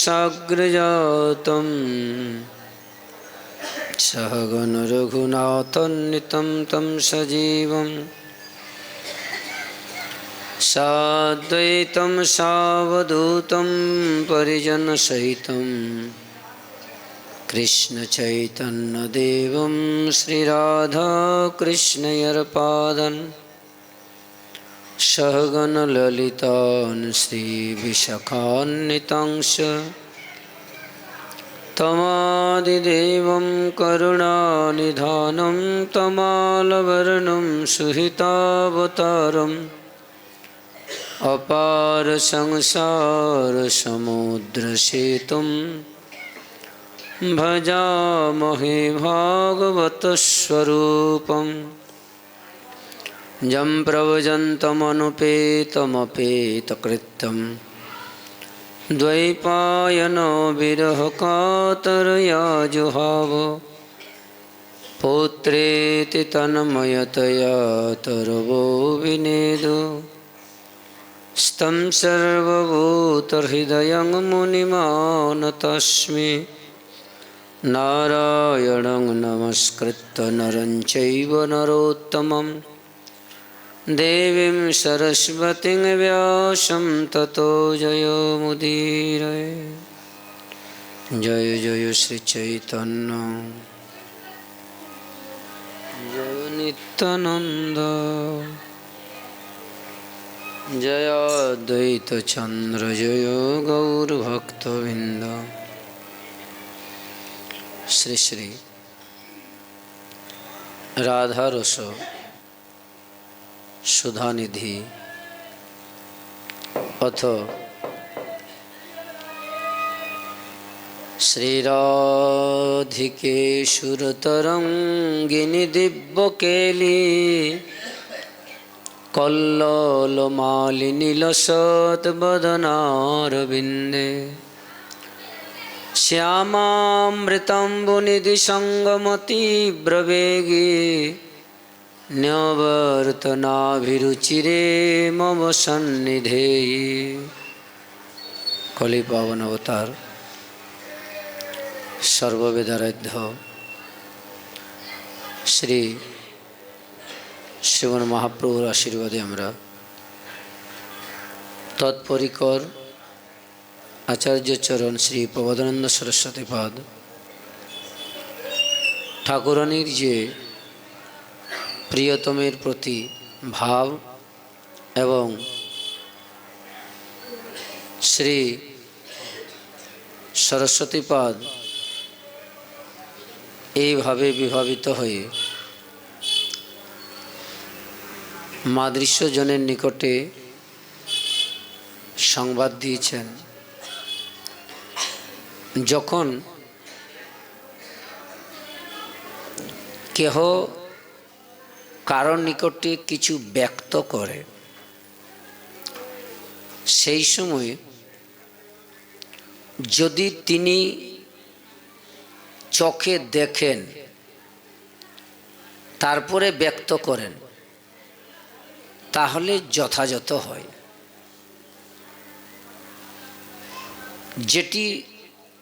साग्रजातं सहगण रघुनाथान्वितं तं सजीवं साद्वैतं सावधूतं परिजनसहितं कृष्ण चैतन्य देवं श्रीराधा कृष्णयर्पादन् सहगण ललितान् श्रीविशाखान्वितांश्च तमादिदेवं करुणानिधानं तमालवर्णं सुहितावतारम् अपार संसार समुद्रसेतुं भजामहे भागवतस्वरूपम् जं प्रव्रजन्तमनुपेतमपेतकृत्यं द्वैपायनो विरहकातरया जुहाव पुत्रेति तन्मयतया तरवो विनेदु स्तं सर्वभूतहृदयं मुनिमानतस्मि नारायणं नमस्कृत्य नरं चैव नरोत्तमं देवीं सरस्वतीं व्यासं ततो जयमुदीरये। जय जय श्री चैतन्य जय नित्यानंद जय अद्वैत चंद्र जय गौरभक्तवृंद। श्री श्री राधा रस सुधानिधि अथ श्रीराधिके सुरतरंगिनी दिव्यकेली कल्लोलमालिनी लसद्वदनारविन्दे श्यामामृताम्बुनिधि संगमतीव्रवेगी न्यवर्तनाभिरुचिरे मम सन्निधेयि। कलि पावन अवतार सर्ववेदाराध्य श्री श्रीमन महाप्रभुर आशीर्वादे आमरा तत्परिकर आचार्य चरण श्री प्रबोधानंद सरस्वती पाद ठाकुरानीर जे प्रियतमेर प्रति भाव एवं श्री सरस्वती पाद এই ভাবে বিভাবিত হয়ে মাদৃশ্যজনের নিকটে সংবাদ দিয়েছেন। যখন কেহ কারণ নিকটে কিছু ব্যক্ত করে সেই সময় যদি তিনি চোখে দেখেন তারপরে ব্যক্ত করেন তাহলে যথাযথ হয়। যেটি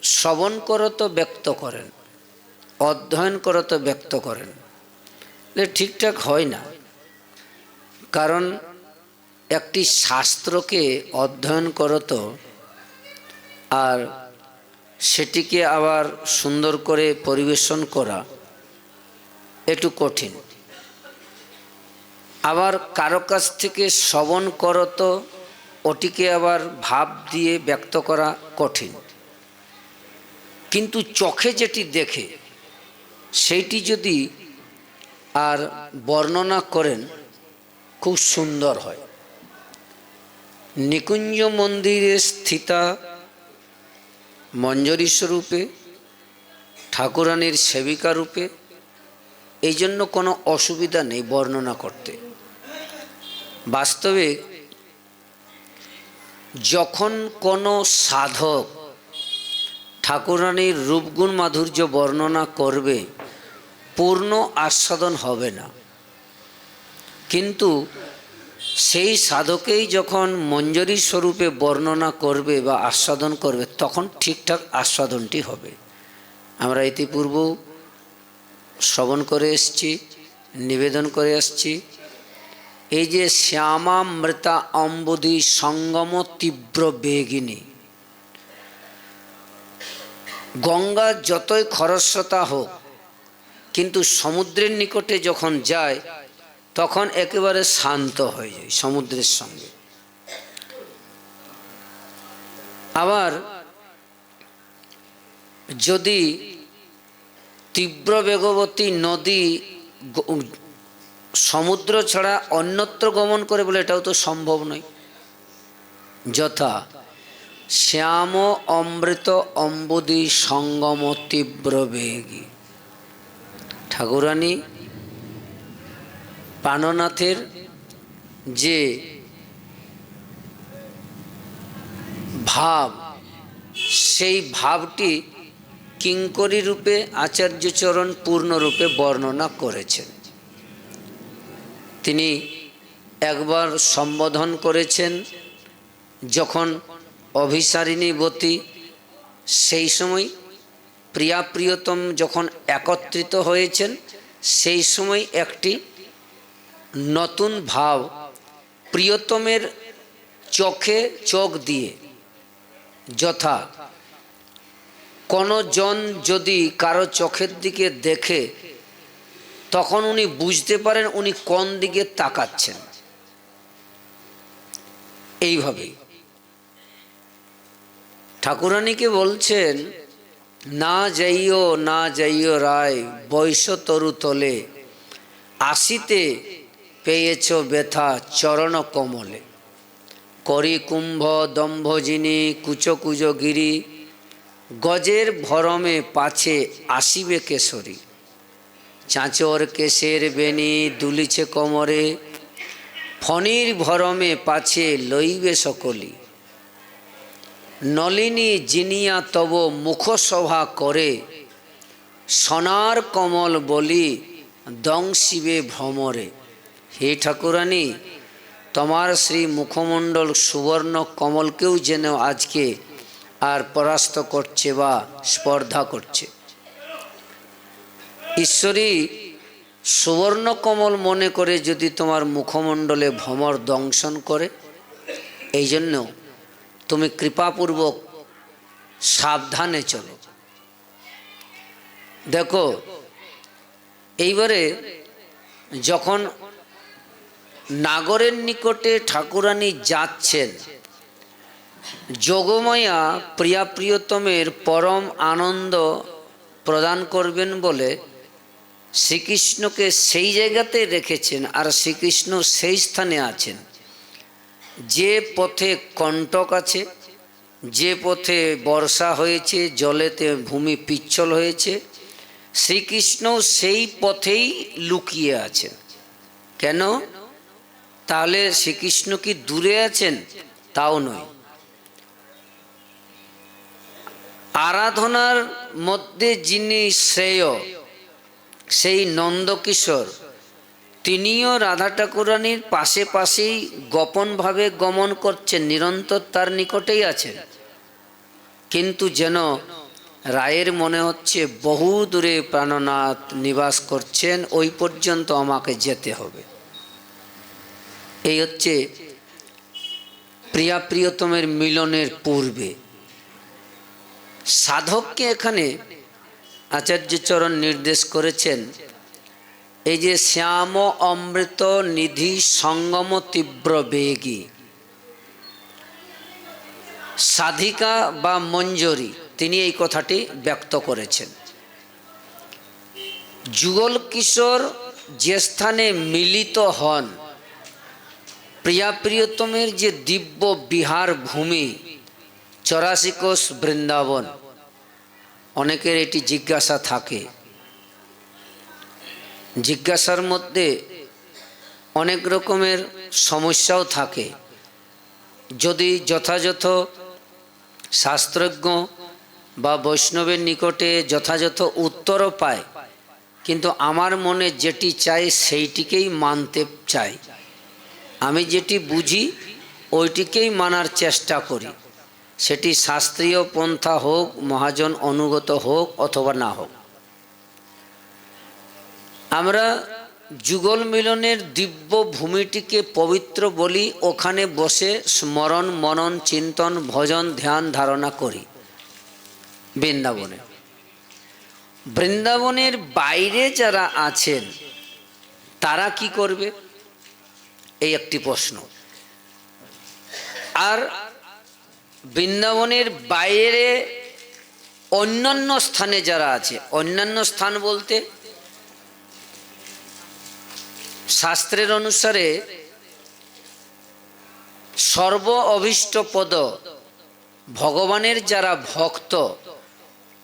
শ্রবণ করত ব্যক্ত করেন, অধ্যয়ন করত ব্যক্ত করেন, ঠিকঠাক হয় না। কারণ একটি শাস্ত্রকে অধ্যয়ন করত আর সেটিকে আবার সুন্দর করে পরিবেশন করা একটু কঠিন। আবার কারো কাছ থেকে শ্রবণ করত ওটিকে আবার ভাব দিয়ে ব্যক্ত করা কঠিন। কিন্তু চোখে যেটি দেখে সেইটি যদি আর বর্ণনা করেন খুব সুন্দর হয়। নিকুঞ্জ মন্দিরে স্থিতা মঞ্জরী স্বরূপে ঠাকুরানীর সেবিকা রূপে এই জন্য কোনো অসুবিধা নেই বর্ণনা করতে। বাস্তবে যখন কোনো সাধক ঠাকুরানীর রূপগুণ মাধুর্য বর্ণনা করবে পূর্ণ আস্বাদন হবে না। কিন্তু সেই সাধকেই যখন মঞ্জরি স্বরূপে বর্ণনা করবে বা আস্বাদন করবে তখন ঠিকঠাক আস্বাদনটি হবে। আমরা ইতিপূর্ব শ্রবণ করে এসছি, নিবেদন করে আসছি, এই যে শ্যামামৃতা অম্বুদি সঙ্গম তীব্র বেগিনী, গঙ্গা যতই খরস্রোতা হোক কিন্তু সমুদ্রের নিকটে যখন যায় তখন একেবারে শান্ত হয়ে যায় সমুদ্রের সঙ্গে। আবার যদি তীব্র বেগবতী নদী সমুদ্র ছাড়া অন্যত্র গমন করে বলে এটাও তো সম্ভব নয়। যথা শ্যাম অমৃত অম্বুদি সঙ্গম তীব্র বেগী, ঠাকুরানী প্রাণনাথের যে ভাব, সেই ভাবটি কিঙ্করী রূপে আচার্যচরণ পূর্ণরূপে বর্ণনা করেছেন। তিনি একবার সম্বোধন করেছেন যখন অভিসারিণীবতী, সেই সময় প্রিয়া প্রিয়তম যখন একত্রিত হয়েছেন সেই সময় একটি নতুন ভাব প্রিয়তমের চোখে চোখ দিয়ে, যথা কোনো জন যদি কারো চোখের দিকে দেখে তখন উনি বুঝতে পারেন উনি কোন দিকে তাকাচ্ছেন। এইভাবে ঠাকুরানীকে বলছেন, না যাইও রায় বৈশ তরু তলে, আসিতে পেয়েছ ব্যথা চরণ কমলে, করি কুম্ভ দম্ভ যিনি কুচকুজ গিরি, গজের ভরমে পাছে আসিবে কেশরী, চাঁচর কেশের বেনি দুলিছে কোমরে, ফণির ভরমে পাছে লইবে সকলি, নলিনী জিনিয়া তব মুখসভা করে, সোনার কমল বলি দংশিবে ভ্রমরে। হে ঠাকুরানী, তোমার শ্রী মুখমণ্ডল সুবর্ণ কমলকেও যেন আজকে আর পরাস্ত করছে বা স্পর্ধা করছে। ঈশ্বরী সুবর্ণ কমল মনে করে যদি তোমার মুখমণ্ডলে ভ্রমর দংশন করে, এই জন্য তুমি কৃপাপূর্বক সাবধানে চলো। দেখো, এইবারে যখন নাগরের নিকটে ঠাকুরানী যাচ্ছেন, যোগমায়া প্রিয়া প্রিয়তমের পরম আনন্দ প্রদান করবেন বলে শ্রীকৃষ্ণকে সেই জায়গাতে রেখেছেন, আর শ্রীকৃষ্ণ সেই স্থানে আছেন। যে পথে কণ্টক আছে, যে পথে বর্ষা হয়েছে, জলেতে ভূমি পিচ্ছল হয়েছে, শ্রীকৃষ্ণ সেই পথেই লুকিয়ে আছেন। কেন? তাহলে শ্রীকৃষ্ণ কি দূরে আছেন? তাও নয়। আরাধনার মধ্যে যিনি শ্রেয়, সেই নন্দকিশোর, তিনিও রাধা ঠাকুরানীর পাশে পাশেই গোপনভাবে গমন করছেন, নিরন্তর তার নিকটেই আছেন। কিন্তু যেন রায়ের মনে হচ্ছে বহু দূরে প্রাণনাথ নিবাস করছেন, ওই পর্যন্ত আমাকে যেতে হবে। এই হচ্ছে প্রিয়া প্রিয়তমের মিলনের পূর্বে। সাধককে এখানে আচার্যচরণ নির্দেশ করেছেন, এই যে শ্যাম অমৃত নিধি সঙ্গম তীব্র বেগী, সাধিকা বা মঞ্জরি তিনি এই কথাটি ব্যক্ত করেছেন। যুগল কিশোর যে স্থানে মিলিত হন, প্রিয়া প্রিয়তমের যে দিব্য বিহার ভূমি 84 কোষ বৃন্দাবন, অনেকের এটি জিজ্ঞাসা থাকে। জিজ্ঞাসার মধ্যে অনেক রকমের সমস্যাও থাকে। যদি যথাযথ শাস্ত্রজ্ঞ বা বৈষ্ণবের নিকটে যথাযথ উত্তরও পায়, কিন্তু আমার মনে যেটি চাই সেইটিকেই মানতে চাই। আমি যেটি বুঝি ওইটিকেই মানার চেষ্টা করি, সেটি শাস্ত্রীয় পন্থা হোক, মহাজন অনুগত হোক অথবা না হোক। আমরা যুগল মিলনের দিব্য ভূমিটিকে পবিত্র বলি, ওখানে বসে স্মরণ মনন চিন্তন ভজন ধ্যান ধারণা করি। বৃন্দাবনে, বৃন্দাবনের বাইরে যারা আছেন তারা কি করবে, এই একটি প্রশ্ন। আর বৃন্দাবনের বাইরে অন্যান্য স্থানে যারা আছে, অন্যান্য স্থান বলতে শাস্ত্রের অনুসারে সর্ব অভীষ্ট পদ ভগবানের যারা ভক্ত,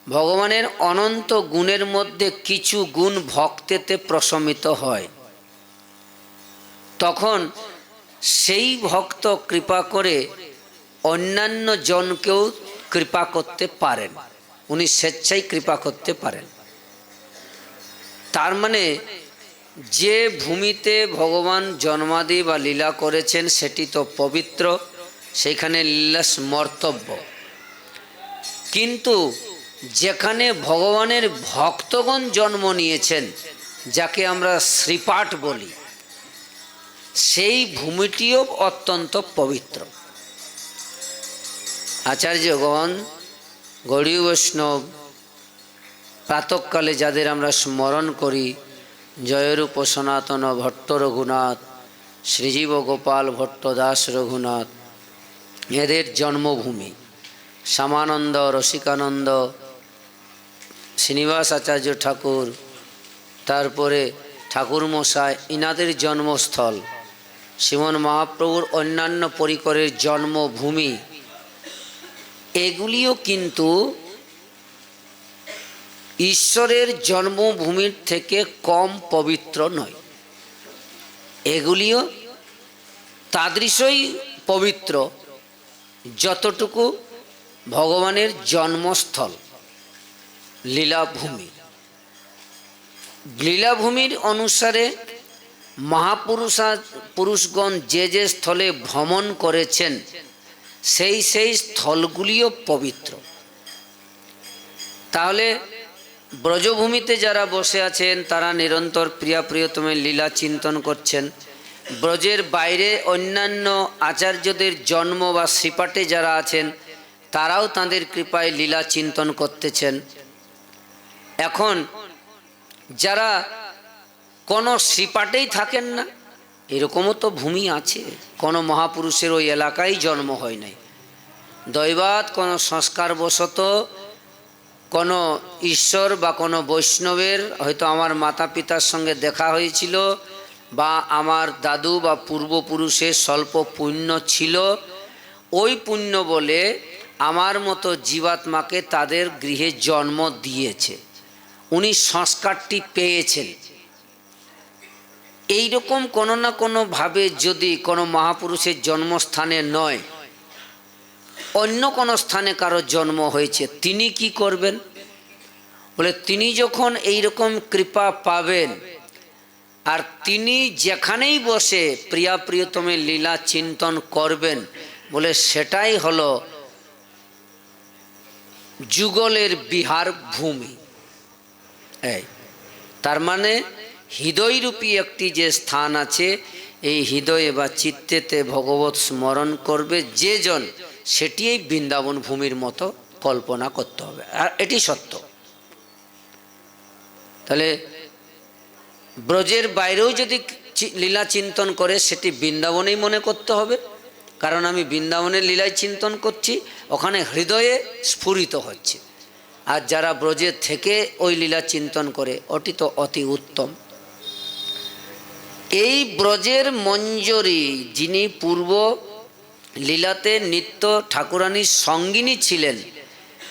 ভগবানের অনন্ত গুণের মধ্যে কিছু গুণ ভক্তেতে প্রশমিত হয়, তখন সেই ভক্ত কৃপা করে অন্যান্য জনকেও কৃপা করতে পারেন, উনি স্বেচ্ছায় কৃপা করতে পারেন। তার মানে যে ভূমিতে ভগবান জন্মাদি বা লীলা করেছেন সেটি তো পবিত্র, সেখানে লীলা স্মর্তব্য। কিন্তু যেখানে ভগবানের ভক্তগণ জন্ম নিয়েছেন, যাকে আমরা শ্রীপাঠ বলি, সেই ভূমিটিও অত্যন্ত পবিত্র। আচার্যগণ, গৌড়ীয় বৈষ্ণব প্রাতঃকালে যাদের আমরা স্মরণ করি, জয়রূপ সনাতন ভট্ট রঘুনাথ, শ্রীজীব গোপাল ভট্ট দাস রঘুনাথ, এদের জন্মভূমি, শ্যামানন্দ রসিকানন্দ, শ্রীনিবাস আচার্য ঠাকুর, তারপরে ঠাকুরমশাই, ইনাদের জন্মস্থল, শ্রীমন মহাপ্রভুর অন্যান্য পরিকরের জন্মভূমি, এগুলিও কিন্তু ঈশ্বরের জন্মভূমির থেকে কম পবিত্র নয়। এগুলিও তাদৃশই পবিত্র যতটুকু ভগবানের জন্মস্থল লীলাভূমি। লীলাভূমির অনুসারে পুরুষগণ যে যে স্থলে ভ্রমণ করেছেন, সেই সেই স্থলগুলিও পবিত্র। তাহলে ব্রজভূমিতে যারা বসে আছেন তারা নিরন্তর প্রিয়া প্রিয়তমের লীলা চিন্তন করছেন। ব্রজের বাইরে অন্যান্য আচার্যদের জন্ম বা শ্রীপাঠে যারা আছেন তারাও তাঁদের কৃপায় লীলা চিন্তন করতেছেন। এখন যারা কোনো শ্রীপাঠেই থাকেন না, এরকমও তো ভূমি আছে, কোনো মহাপুরুষের ওই এলাকায় জন্ম হয় নাই, দৈবাৎ কোনো সংস্কারবশত কোনো ঈশ্বর বা কোনো বৈষ্ণবের হয়তো আমার মাতা পিতার সঙ্গে দেখা হয়েছিল, বা আমার দাদু বা পূর্বপুরুষের স্বল্প পুণ্য ছিল, ওই পুণ্য বলে আমার মতো জীবাত্মাকে তাদের গৃহে জন্ম দিয়েছে, উনি সংস্কারটি পেয়েছেন। এই রকম কোনো না কোনোভাবে যদি কোনো মহাপুরুষের জন্মস্থানে নয়, অন্য কোনো স্থানে কারো জন্ম হয়েছে, তিনি কি করবেন? বলে তিনি যখন এই রকম কৃপা পাবেন, আর তিনি যেখানেই বসে প্রিয়া প্রিয়তমের লীলা চিন্তন করবেন, বলে সেটাই হলো যুগলের বিহার ভূমি। এই তার মানে হৃদয়রূপী একটি যে স্থান আছে, এই হৃদয়ে বা চিত্তেতে ভগবত স্মরণ করবে যে জন, সেটি এই বৃন্দাবন ভূমির মতো কল্পনা করতে হবে, আর এটি সত্য। তাহলে ব্রজের বাইরেও যদি লীলা চিন্তন করে, সেটি বৃন্দাবনেই মনে করতে হবে, কারণ আমি বৃন্দাবনের লীলায় চিন্তন করছি, ওখানে হৃদয়ে স্ফুরিত হচ্ছে। আর যারা ব্রজের থেকে ওই লীলা চিন্তন করে, ওটি তো অতি উত্তম। এই ব্রজের মঞ্জরী, যিনি পূর্ব লীলাতে নিত্য ঠাকুরানীর সঙ্গিনী ছিলেন,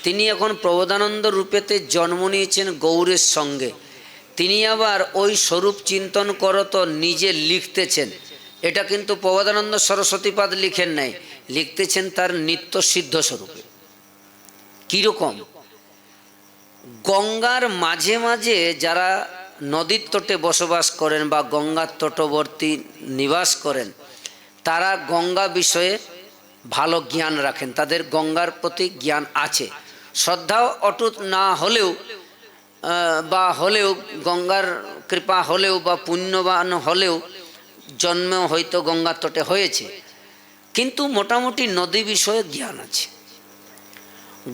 তিনি এখন প্রবোধানন্দ রূপেতে জন্ম নিয়েছেন গৌরের সঙ্গে। তিনি আবার ওই স্বরূপ চিন্তন করত নিজে লিখতেছেন। এটা কিন্তু প্রবোধানন্দ সরস্বতীপাদ লিখেন নাই, লিখতেছেন তার নিত্য সিদ্ধ স্বরূপে। কীরকম? গঙ্গার মাঝে মাঝে যারা নদীর তটে বসবাস করেন বা গঙ্গার তটবর্তী নিবাস করেন, তারা গঙ্গা বিষয়ে ভালো জ্ঞান রাখেন, তাদের গঙ্গার প্রতি জ্ঞান আছে। শ্রদ্ধাও অটুট না হলেও বা হলেও গঙ্গার কৃপা হলেও বা পুণ্যবান হলেও জন্ম হয়তো গঙ্গার তটে হয়েছে, কিন্তু মোটামুটি নদী বিষয়ে জ্ঞান আছে।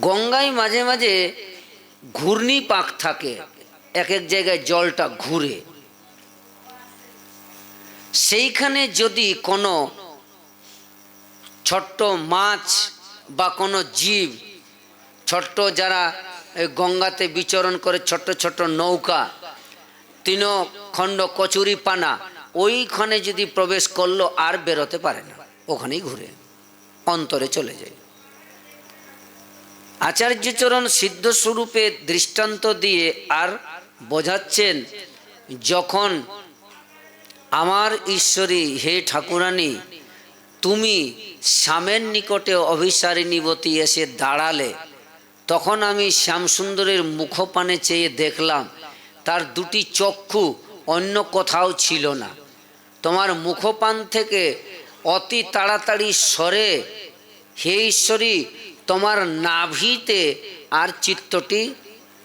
গঙ্গায় মাঝে মাঝে ঘূর্ণিপাক থাকে, এক এক জায়গায় জলটা ঘুরে। সেইখানে যদি কোনো ছোট্ট মাছ বা কোনো জীব, ছোট্ট যারা গঙ্গাতে বিচরণ করে, ছোট্ট ছোট্ট নৌকা, তৃণখণ্ড কচুরি পানা, ওইখানে যদি প্রবেশ করলো আর বেরোতে পারে না, ওখানেই ঘুরে অন্তরে চলে যায়। আচার্যচরণ সিদ্ধস্বরূপে দৃষ্টান্ত দিয়ে আর বোঝাচ্ছেন, যখন আমার ঈশ্বরী হে ঠাকুরানী তুমি শ্যামের নিকটে অভিসারিণীবতী এসে দাঁড়ালে, তখন আমি শ্যামসুন্দরের মুখপানে চেয়ে দেখলাম তার দুটি চক্ষু অন্য কোথাও ছিল না। তোমার মুখপান থেকে অতি তাড়াতাড়ি সরে হে ঈশ্বরী তোমার নাভিতে আর চিত্তটি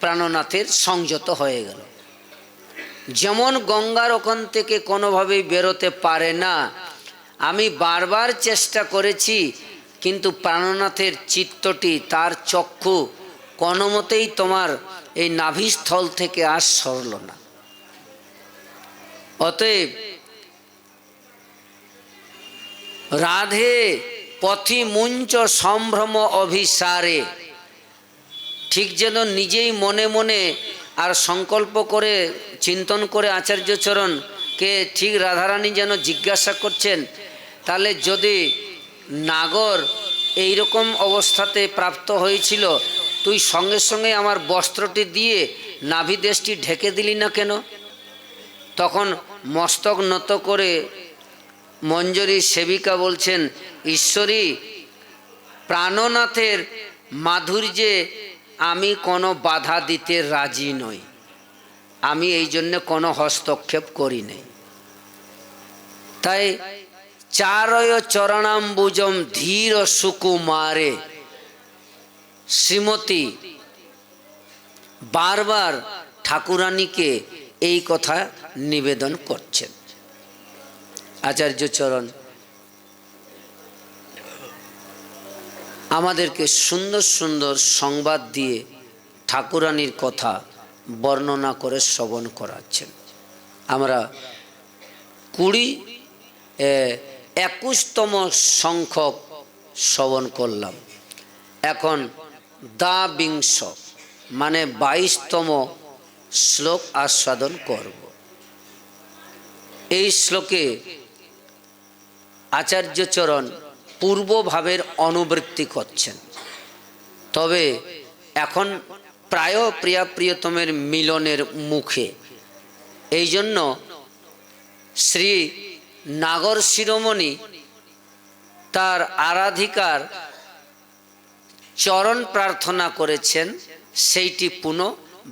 প্রাণনাথের সংযত হয়ে গেল। যেমন গঙ্গার ওখান থেকে কোনোভাবেই বেরোতে পারে না, আমি বারবার চেষ্টা করেছি, কিন্তু প্রাণনাথের চিত্তটি, তার চক্ষু কোনো মতেই তোমার এই নাভিস্থল থেকে আর সরল না। অতএব রাধে পথি মুঞ্চ সম্ভ্রম অভিসারে, ঠিক যেন নিজেই মনে মনে আর সংকল্প করে চিন্তন করে আচার্যচরণকে ঠিক রাধারানী যেন জিজ্ঞাসা করছেন, তাহলে যদি নাগর এইরকম অবস্থাতে প্রাপ্ত হয়েছিল, তুই সঙ্গে সঙ্গে আমার বস্ত্রটি দিয়ে নাভিদেশটি ঢেকে দিলি না কেন? তখন মস্তক নত করে মঞ্জরী সেবিকা বলছেন, ঈশ্বরী প্রাণনাথের মাধুর্যে আমি কোনো বাধা দিতে রাজি নই, আমি এই জন্য কোনো হস্তক্ষেপ করি নাই। তাই চারয় চরণাম্বুজম ধীর সুকুমারে, শ্রীমতী বারবার ঠাকুরানীকে এই কথা নিবেদন করছেন। আচার্যচরণ আমাদেরকে সুন্দর সুন্দর সংবাদ দিয়ে ঠাকুরানীর কথা বর্ণনা করে শ্রবণ করাচ্ছেন। আমরা 21তম সংখ্যক শ্রবণ করলাম, এখন দ্বাবিংশ মানে 22তম শ্লোক আস্বাদন করব। এই শ্লোকে আচার্যচরণ পূর্বভাবের অনুবৃত্তি করছেন, তবে এখন প্রায় প্রিয়া প্রিয়তমের মিলনের মুখে, এই জন্য শ্রী নাগর শিরোমণি তার আরাধিকার চরণ প্রার্থনা করেছেন, সেইটি পুনঃ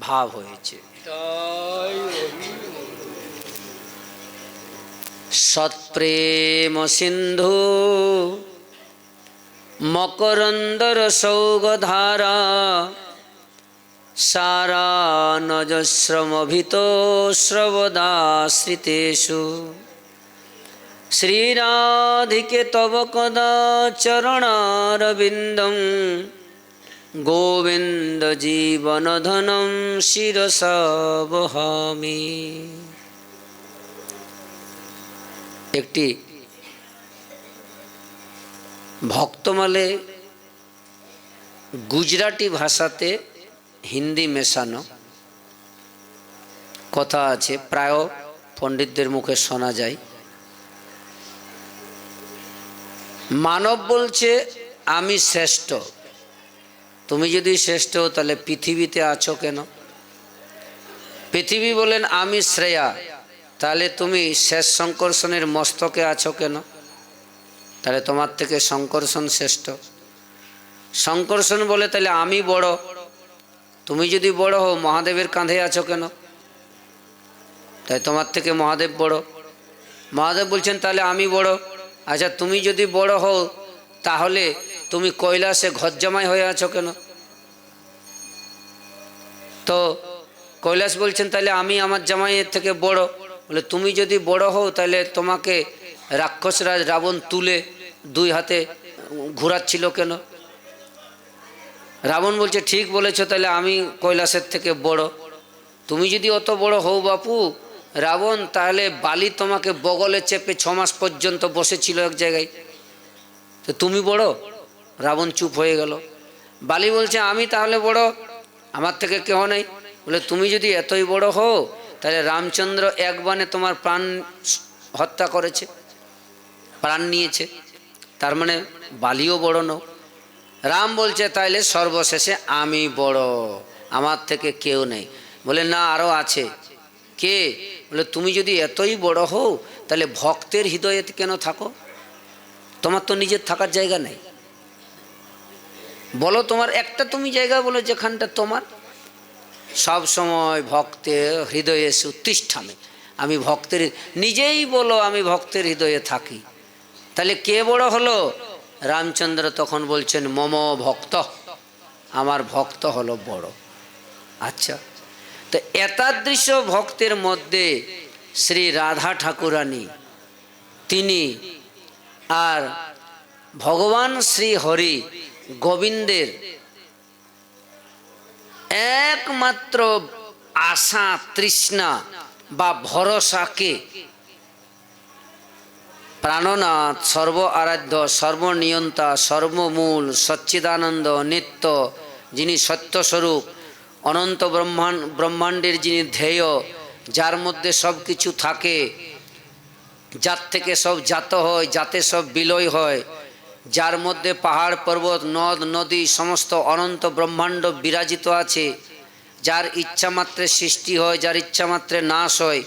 ভাব হয়েছে। সৎপ্রেম সিন্ধু মকরন্দর সৌগধারা সারা নজস্রমভিত শ্রবদাশ্রিতেষু শ্রীরাধিকে তব কদা চরণারবিন্দম গোবিন্দ জীবনধনম শিরসা বহামি। একটি ভক্তমালে গুজরাটি ভাষাতে হিন্দি মেশানো কথা আছে, প্রায় পণ্ডিতদের মুখে শোনা যায়। মানব বলছে আমি শ্রেষ্ঠ, তুমি যদি শ্রেষ্ঠ তাহলে পৃথিবীতে আছো কেন? পৃথিবী বলেন আমি শ্রেয়া, তাহলে তুমি শেষ শঙ্কর্ষণের মস্তকে আছো কেন? তাহলে তোমার থেকে শঙ্কর্ষণ শ্রেষ্ঠ। শঙ্কর্ষণ বলে তাহলে আমি বড়, তুমি যদি বড় হও মহাদেবের কাঁধে আছো কেন? তাই তোমার থেকে মহাদেব বড়। মহাদেব বলছেন তাহলে আমি বড়, আচ্ছা তুমি যদি বড় হও তাহলে তুমি কৈলাসে ঘর জামাই হয়ে আছো কেন? তো কৈলাস বলছেন তাহলে আমি আমার জামাইয়ের থেকে বড়। বলে তুমি যদি বড় হও তাহলে তোমাকে রাক্ষসরাজ রাবণ তুলে দুই হাতে ঘোরাচ্ছিল কেন? রাবণ বলছে ঠিক বলেছো, তাহলে আমি কৈলাসের থেকে বড়। তুমি যদি অত বড় হও বাপু রাবণ, তাহলে বালি তোমাকে বগলে চেপে 6 মাস পর্যন্ত বসেছিল এক জায়গায়, তো তুমি বড়? রাবণ চুপ হয়ে গেল। বালি বলছে আমি তাহলে বড়, আমার থেকে কেহ নেই। বলে তুমি যদি এতই বড় হও তাহলে রামচন্দ্র এক বাণে তোমার প্রাণ হত্যা করেছে, প্রাণ নিয়েছে, তার মানে বালিও বড় নও। রাম বলছে তাইলে সর্বশেষে আমি বড়, আমার থেকে কেউ নেই। বলে না, আরও আছে। কে? বলে তুমি যদি এতই বড় হও তাহলে ভক্তের হৃদয়ে কেন থাকো? তোমার তো নিজের থাকার জায়গা নেই। বলো তোমার একটা তুমি জায়গা বলো যেখানটা তোমার সব সময় ভক্তের হৃদয়ে সুতিষ্ঠামে। আমি ভক্তের, নিজেই বলো আমি ভক্তের হৃদয়ে থাকি। তাহলে কে বড় হলো? রামচন্দ্র তখন বলছেন মম ভক্ত, আমার ভক্ত হলো বড়। আচ্ছা, তো এতাদৃশ ভক্তের মধ্যে শ্রী রাধা ঠাকুরানী তিনি আর ভগবান শ্রী হরি গোবিন্দের একমাত্র আশা তৃষ্ণা বা ভরসাকে প্রাণনাথ, সর্ব আরাধ্য, সর্বনিয়ন্তা, সর্বমূল, সচ্চিদানন্দ, নিত্য, যিনি সত্যস্বরূপ, অনন্ত ব্রহ্মাণ্ডের যিনি ধ্যেয়, যার মধ্যে সব কিছু থাকে, যার থেকে সব জাত হয়, যাতে সব বিলয় হয়, যার মধ্যে পাহাড় পর্বত নদ নদী সমস্ত অনন্ত ব্রহ্মাণ্ড বিরাজিত আছে, যার ইচ্ছা মাত্রে সৃষ্টি হয়, যার ইচ্ছা মাত্রে নাশ হয়,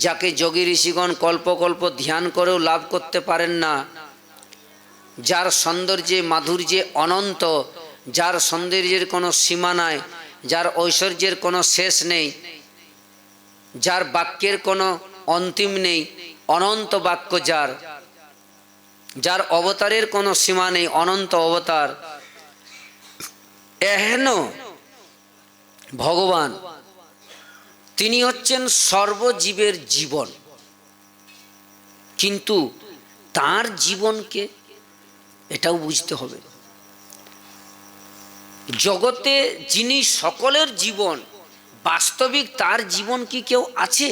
যাকে যোগী ঋষিগণ কল্প কল্প ধ্যান করেও লাভ করতে পারেন না, যার সৌন্দর্যে মাধুর্যে অনন্ত, যার সৌন্দর্যের কোনো সীমা নাই, যার ঐশ্বর্যের কোনো শেষ নেই, যার বাক্যের কোনো অন্তিম নেই, অনন্ত বাক্য যার, যার অবতারের কোনো সীমা নেই, অনন্ত অবতার, এহেন ভগবান তিনি হচ্ছেন সর্বজীবের জীবন। কিন্তু তার জীবনকে এটাও বুঝতে হবে, জগতে যিনি সকলের জীবন, বাস্তবিক তার জীবন কি কেউ আছে?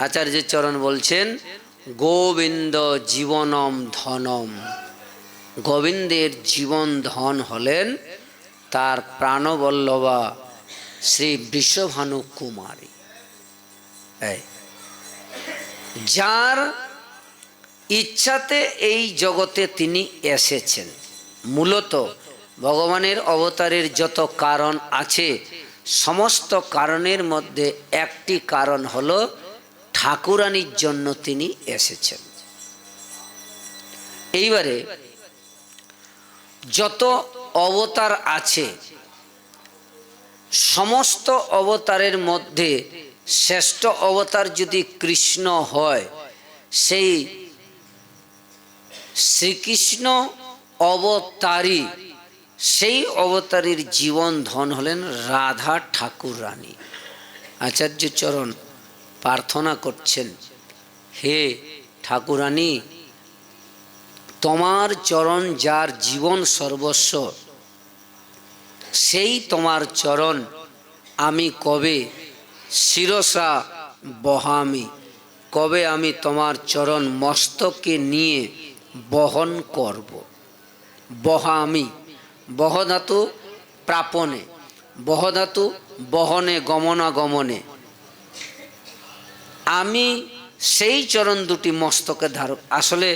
আচার্য চরণ বলছেন গোবিন্দ জীবনম ধনম। গোবিন্দের জীবন ধন হলেন তার প্রাণবল্লভা শ্রী বৃষভানু কুমারী, যার ইচ্ছাতে এই জগতে তিনি এসেছেন। মূলত ভগবানের অবতারের যত কারণ আছে, সমস্ত কারণের মধ্যে একটি কারণ হলো ঠাকুরানীর জন্য তিনি এসেছেন। এইবারে যত অবতার আছে, সমস্ত অবতারের মধ্যে শ্রেষ্ঠ অবতার যদি কৃষ্ণ হয়, সেই শ্রীকৃষ্ণ অবতারী, সেই অবতারীর জীবন ধন হলেন রাধা ঠাকুর রানী। আচার্য চরণ প্রার্থনা করছেন, হে ঠাকুরানী, তোমার চরণ যার জীবন সর্বস্ব, সেই তোমার চরণ আমি কবে শিরসা বহামি, কবে আমি তোমার চরণ মস্তকে নিয়ে বহন করব। বহামি, বহধাতু প্রাপনে, বহধাতু বহনে গমনাগমনে, আমি সেই চরণ দুটি মস্তকে ধারক। আসলে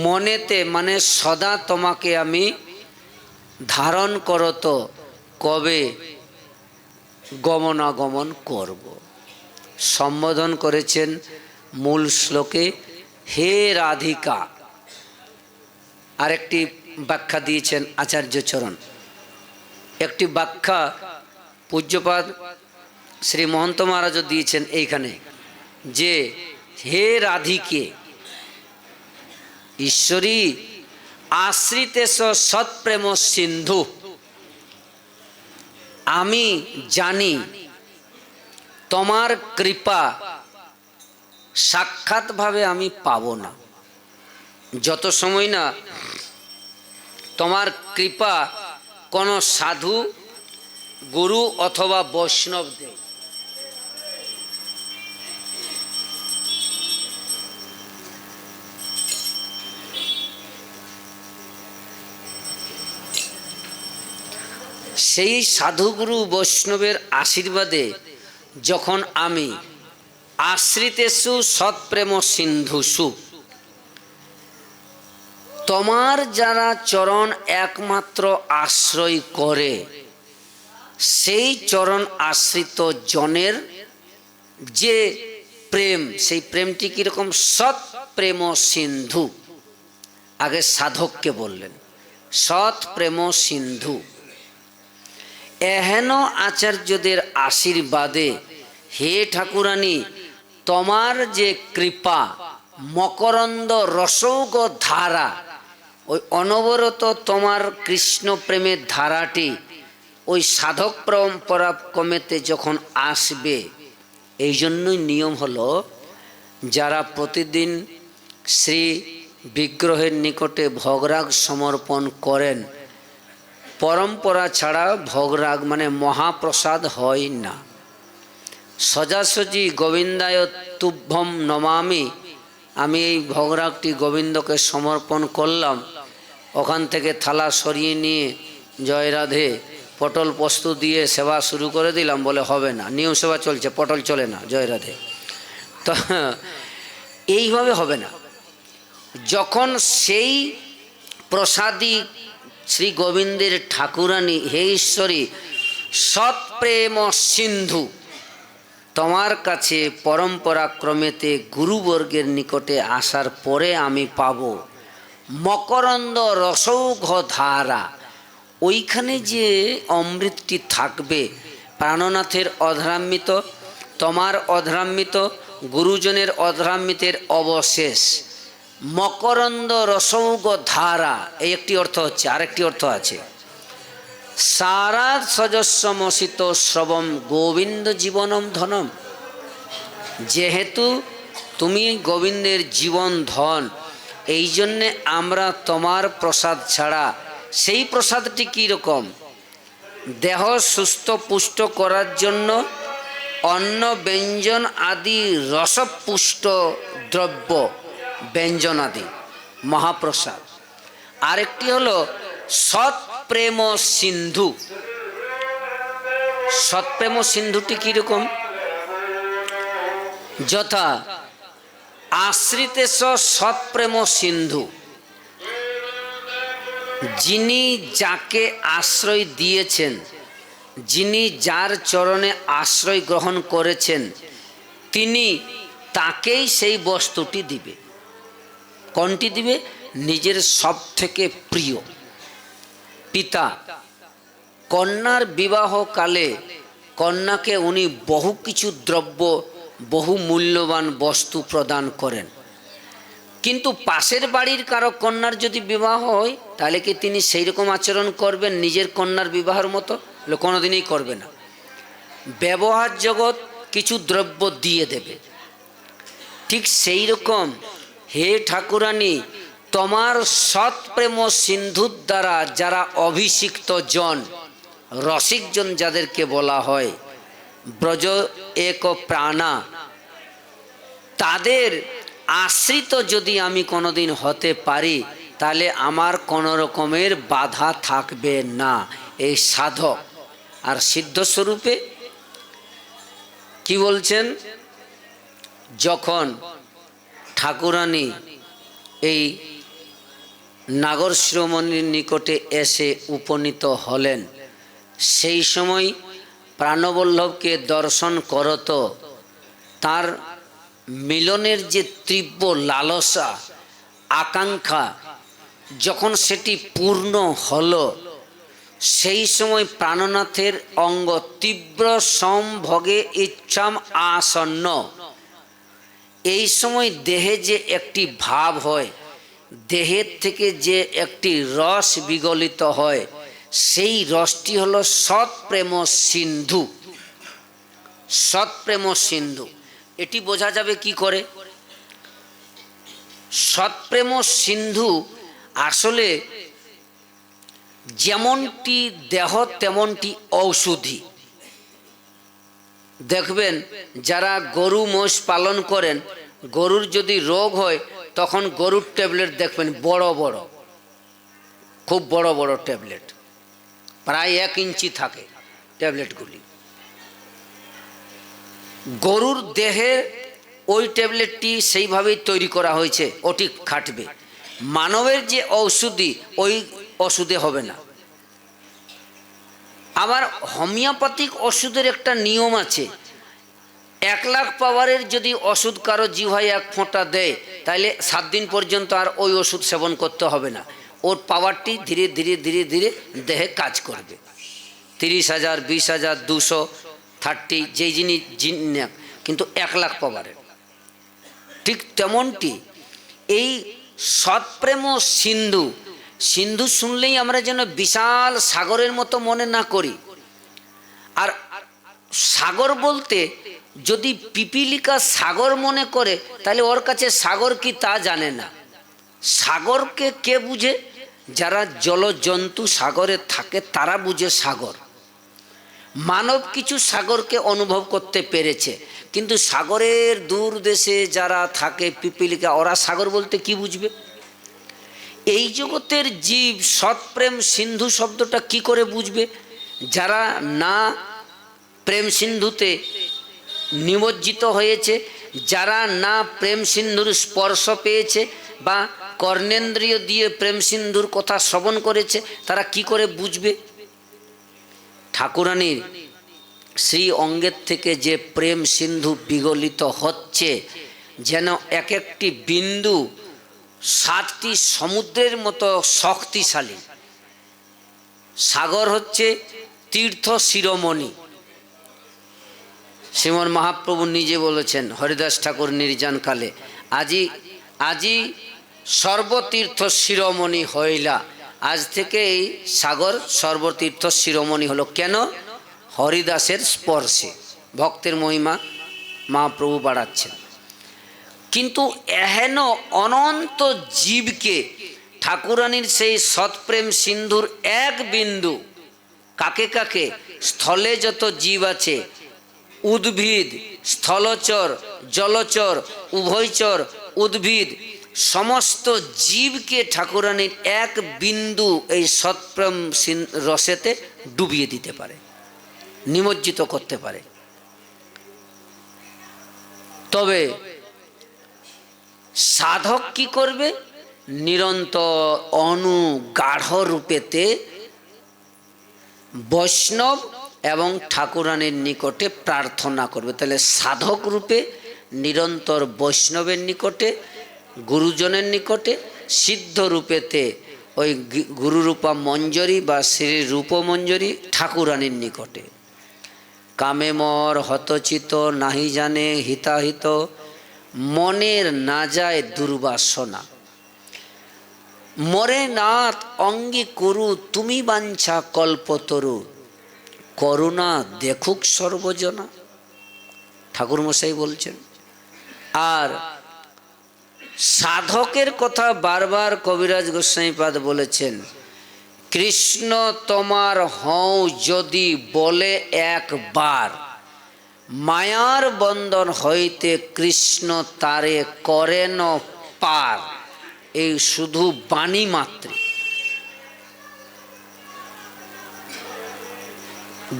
মনেতে মানে সদা তোমাকে আমি ধারণ করত, কবে গমনাগমন করব। সম্বোধন করেছেন মূল শ্লোকে হে রাধিকা। আরেকটি ব্যাখ্যা দিয়েছেন আচার্য চরণ। একটি ব্যাখ্যা পূজ্যপাদ শ্রী মহন্ত মহারাজও দিয়েছেন এইখানে, যে হে রাধিকে, ঈশ্বরী আশ্রিতেশ সৎপ্রেম সিন্ধু, আমি জানি তোমার কৃপা সাক্ষাৎভাবে আমি পাবো না, যত সময় না তোমার কৃপা কোনো সাধু গুরু অথবা বৈষ্ণব দেয়। সেই সাধুগুরু বৈষ্ণবের আশীর্বাদে যখন আমি আশ্রিতেষু সৎপ্রেম সিন্ধুষু, তোমার যারা চরণ একমাত্র আশ্রয় করে সেই চরণ আশ্রিত জনের যে প্রেম, সেই প্রেমটি কীরকম? সৎ প্রেম সিন্ধু। আগে সাধককে বললেন সৎ প্রেম সিন্ধু। এহেন আচার্যদের আশীর্বাদে হে ঠাকুরানী, তোমার যে কৃপা মকরন্দ রসৌগ ধারা, ওই অনবরত তোমার কৃষ্ণ প্রেমের ধারাটি ওই সাধক পরম্পরা কমেতে যখন আসবে, এই জন্যই নিয়ম হলো যারা প্রতিদিন শ্রী বিগ্রহের নিকটে ভোগরাগ সমর্পণ করেন, পরম্পরা ছাড়া ভোগরাগ মানে মহাপ্রসাদ হয় না। সোজাসুজি গোবিন্দায় তুভ্যম নমামি, আমি এই ভোগরাগটি গোবিন্দকে সমর্পণ করলাম, ওখান থেকে থালা সরিয়ে নিয়ে জয় রাধে পটল পোস্ত দিয়ে সেবা শুরু করে দিলাম, বলে হবে না, নিয়ম সেবা চলছে, পটল চলে না, জয় রাধে। তো এইভাবে হবে না। যখন সেই প্রসাদী শ্রী গোবিন্দের ঠাকুরানী, হে ঈশ্বরী সৎপ্রেম সিন্ধু, তোমার কাছে পরম্পরা ক্রমেতে গুরুবর্গের নিকটে আসার পরে আমি পাব মকরন্দ রসৌঘ ধারা। ওইখানে যে অমৃতটি থাকবে, প্রাণনাথের অধরামৃত, তোমার অধরামৃত, গুরুজনের অধরামৃতের অবশেষ, মকরন্দ রসৌগ ধারা, এই একটি অর্থ হচ্ছে। আরেকটি অর্থ আছে সারা সজস্বমসিত শ্রবম গোবিন্দ জীবনম ধনম। যেহেতু তুমি গোবিন্দের জীবন ধন, এই জন্যে আমরা তোমার প্রসাদ ছাড়া, সেই প্রসাদটি কীরকম? দেহ সুস্থ পুষ্ট করার জন্য অন্ন ব্যঞ্জন আদি রসপুষ্ট দ্রব্য, ব্যঞ্জনাদি মহাপ্রসাদ। আরেকটি হলো সৎপ্রেম সিন্ধু। সৎপ্রেম সিন্ধুটি কীরকম? যথা আশ্রিতেশ সৎপ্রেম সিন্ধু, যিনি যাকে আশ্রয় দিয়েছেন, যিনি যার চরণে আশ্রয় গ্রহণ করেছেন, তিনি তাকেই সেই বস্তুটি দিবে। কোনটি দিবে? নিজের সব থেকে প্রিয়। পিতা কন্যার বিবাহকালে কন্যাকে উনি বহু কিছু দ্রব্য, বহু মূল্যবান বস্তু প্রদান করেন, কিন্তু পাশের বাড়ির কারো কন্যার যদি বিবাহ হয়, তাহলে কি তিনি সেই রকম আচরণ করবেন নিজের কন্যার বিবাহের মতো? কোনোদিনই করবে না। ব্যবহার জগৎ কিছু দ্রব্য দিয়ে দেবে। ঠিক সেই রকম হে ঠাকুরানী, তোমার সৎপ্রেম সিন্ধুর দ্বারা যারা অভিষিক্ত জন, রসিকজন যাদেরকে বলা হয়, ব্রজ এক প্রাণা, তাদের আশ্রিত যদি আমি কোনোদিন হতে পারি, তাহলে আমার কোনো রকমের বাধা থাকবে না। এই সাধক আর সিদ্ধস্বরূপে কি বলছেন? যখন ঠাকুরানী এই নাগর শিরোমণির নিকটে এসে উপনীত হলেন, সেই সময় প্রাণবল্লভকে দর্শন করত, তার মিলনের যে তীব্র লালসা, আকাঙ্ক্ষা, যখন সেটি পূর্ণ হলো, সেই সময় প্রাণনাথের অঙ্গ তীব্র সম্ভোগে ইচ্ছাম আসন্ন। এই সময় দেহে যে একটি ভাব হয়, দেহের থেকে যে একটি রস বিগলিত হয়, সেই রসটি হলো সৎপ্রেম সিন্ধু। সৎপ্রেম সিন্ধু এটি বোঝা যাবে কি করে? সৎপ্রেম সিন্ধু আসলে যেমনটি দেহ তেমনটি ঔষধি। দেখবেন যারা গরু মোষ পালন করেন, গরুর যদি রোগ হয় তখন গরুর ট্যাবলেট দেখবেন বড় বড়, খুব বড় বড় ট্যাবলেট, প্রায় 1 ইঞ্চি থাকে ট্যাবলেটগুলি। গরুর দেহে ওই ট্যাবলেটটি সেইভাবেই তৈরি করা হয়েছে, ওটি খাটবে। মানবের যে ঔষধি, ওই ওষুধে হবে না। আবার হোমিওপ্যাথিক ওষুধের একটা নিয়ম আছে, 1 লাখ পাওয়ারের যদি ওষুধ কারো জিহ্বায় 1 ফোঁটা দেয়, তাহলে 7 দিন পর্যন্ত আর ওই ওষুধ সেবন করতে হবে না। ওর পাওয়ারটি ধীরে ধীরে ধীরে ধীরে দেহে কাজ করবে। 30,000, 20,000, 230 যেই জিনিস কিন্তু 1 লাখ পাওয়ারের। ঠিক তেমনটি এই সৎপ্রেম সিন্ধু, সিন্ধু শুনলেই আমরা যেন বিশাল সাগরের মতো মনে না করি। আর সাগর বলতে যদি পিপিলিকা সাগর মনে করে, তাহলে ওর কাছে সাগর কি তা জানে না। সাগরকে কে বুঝে? যারা জলজন্তু সাগরে থাকে তারা বুঝে সাগর। মানব কিছু সাগরকে অনুভব করতে পেরেছে, কিন্তু সাগরের দূর দেশে যারা থাকে পিপিলিকা, ওরা সাগর বলতে কি বুঝবে? এই জগতের জীব সৎপ্রেম সিন্ধু শব্দটা কি করে বুঝবে? যারা না প্রেম সিন্ধুতে নিমজ্জিত হয়েছে, যারা না প্রেম সিন্ধুর স্পর্শ পেয়েছে বা কর্ণেন্দ্রিয় দিয়ে প্রেম সিন্ধুর কথা শ্রবণ করেছে, তারা কি করে বুঝবে? ঠাকুরানীর শ্রী অঙ্গের থেকে যে প্রেম সিন্ধু বিগলিত হচ্ছে, যেন এক একটি বিন্দু 7টি সমুদ্রের মতো শক্তিশালী। সাগর হচ্ছে তীর্থ শিরোমণি। শ্রীমন মহাপ্রভু নিজে বলেছেন, হরিদাস ঠাকুর নির্জানকালে, আজি সর্বতীর্থ শিরোমণি হইলা। আজ থেকে এই সাগর সর্বতীর্থ শিরোমণি হলো। কেন? হরিদাসের স্পর্শে। ভক্তের মহিমা মহাপ্রভু বাড়াচ্ছেন। কিন্তু এহেন অনন্ত জীবকে ঠাকুরানীর সেই সৎপ্রেম সিন্ধুর এক বিন্দু, কাকে কাকে? স্থলে যত জীব আছে, উদ্ভিদ, স্থলচর, জলচর, উভয়চর, উদ্ভিদ, সমস্ত জীবকে ঠাকুরানীর এক বিন্দু এই সৎপ্রেম রসেতে ডুবিয়ে দিতে পারে, নিমজ্জিত করতে পারে। তবে সাধক কি করবে? নিরন্তর অনুগাঢ় রূপেতে বৈষ্ণব এবং ঠাকুরানীর নিকটে প্রার্থনা করবে। তাহলে সাধক রূপে নিরন্তর বৈষ্ণবের নিকটে, গুরুজনের নিকটে, সিদ্ধ রূপেতে ওই গুরুরূপা মঞ্জরি বা শ্রী রূপমঞ্জরি ঠাকুরানীর নিকটে। কামে মর হতচিত নাহি জানে হিতাহিত, মনের না যায় দুর্বাসনা। মরে নাথ অঙ্গে করু তুমি বাঞ্ছা কল্পতরু, করুণা দেখুক সর্বজনা, ঠাকুর মশাই বলছেন। আর সাধকের কথা বারবার কবিরাজ গোস্বামীপাদ বলেছেন, কৃষ্ণ তোমার হও যদি বলে একবার, মায়ার বন্ধন হইতে কৃষ্ণ তারে করেন পার। এই শুধু বাণী মাত্র।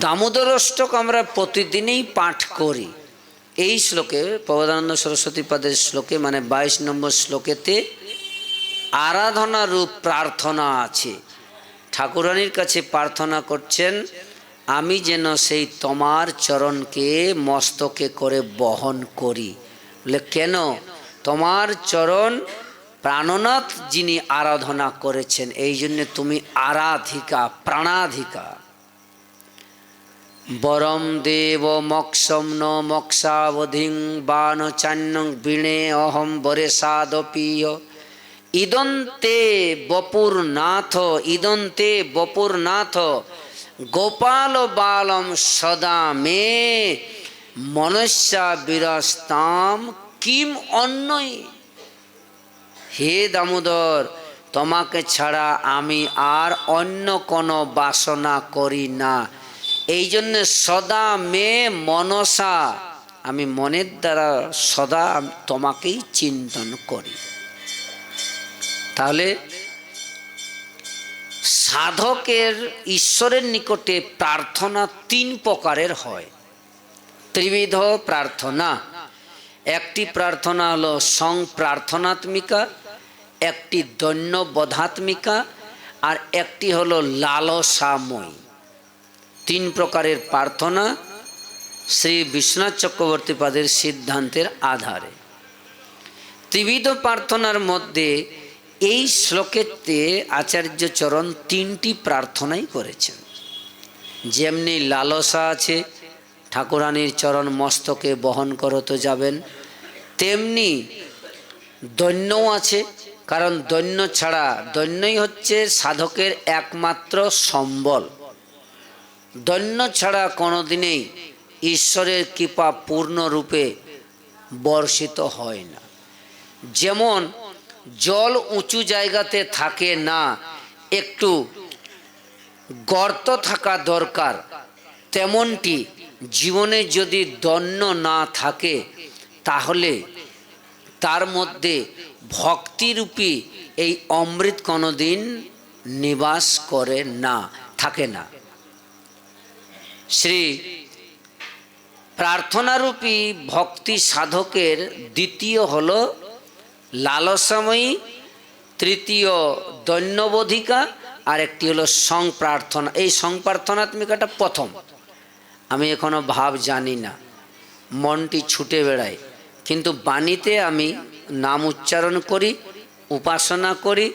দামোদর অষ্টক আমরা প্রতিদিনই পাঠ করি। এই শ্লোকে, প্রবোধানন্দ সরস্বতী পাদের শ্লোকে, মানে 22 নম্বর শ্লোকেতে আরাধনা রূপ প্রার্থনা আছে। ঠাকুরানীর কাছে প্রার্থনা করছেন, আমি যেন সেই তোমার চরণকে মস্তকে করে বহন করি। বলে কেন? তোমার চরণ প্রাণনাথ যিনি আরাধনা করেছেন, এই জন্যে তুমি আরাধিকা, প্রাণাধিকা। বরম দেব মক্ষম ন মক্ষাবধিং বান চান্যং বীণে অহম বরে সাদপীয়, ইদন্তে বপুরনাথ, ইদন্তে বপুরনাথ গোপাল বালম সদা মে মনুষ্যা বিরস্তাম কিম অন্যই। হে দামোদর, তোমাকে ছাড়া আমি আর অন্য কোনো বাসনা করি না। এই জন্য সদা মে মনসা, আমি মনের দ্বারা সদা তোমাকেই চিন্তন করি। তাহলে সাধকের ঈশ্বরের নিকটে প্রার্থনা তিন প্রকারের হয়, ত্রিবিধ প্রার্থনা। একটি প্রার্থনা হলো সংপ্রার্থনাত্মিকা, একটি দৈন্যবধাত্মিকা, আর একটি হলো লালসাময়ী। তিন প্রকারের প্রার্থনা শ্রী বিশ্বনাথ চক্রবর্তীপাদের সিদ্ধান্তের আধারে। ত্রিবিধ প্রার্থনার মধ্যে এই শ্লোকেতে আচার্য চরণ তিনটি প্রার্থনাই করেছেন। যেমনি লালসা আছে, ঠাকুরানীর চরণ মস্তকে বহন করতে যাবেন, তেমনি দৈন্যও আছে। কারণ দৈন্য ছাড়া, দৈন্যই হচ্ছে সাধকের একমাত্র সম্বল। দৈন্য ছাড়া কোনোদিনেই ঈশ্বরের কৃপা পূর্ণরূপে বর্ষিত হয় না। যেমন জল উঁচু জায়গাতে থাকে না, একটু গর্ত থাকা দরকার, তেমনটি জীবনে যদি দৈন্য না থাকে তাহলে তার মধ্যে ভক্তিরূপী এই অমৃত কোনোদিন নিবাস করে না, থাকে না। শ্রী প্রার্থনারূপী ভক্তি সাধকের দ্বিতীয় হল লালসাময়ী, তৃতীয় দৈন্যবোধিকা, আর একটি হলো সংপ্রার্থনা। এই সংপ্রার্থনাত্মিকাটা প্রথম। আমি এখনো ভাব জানি না, মনটি ছুটে বেড়ায়, কিন্তু বাণীতে আমি নাম উচ্চারণ করি, উপাসনা করি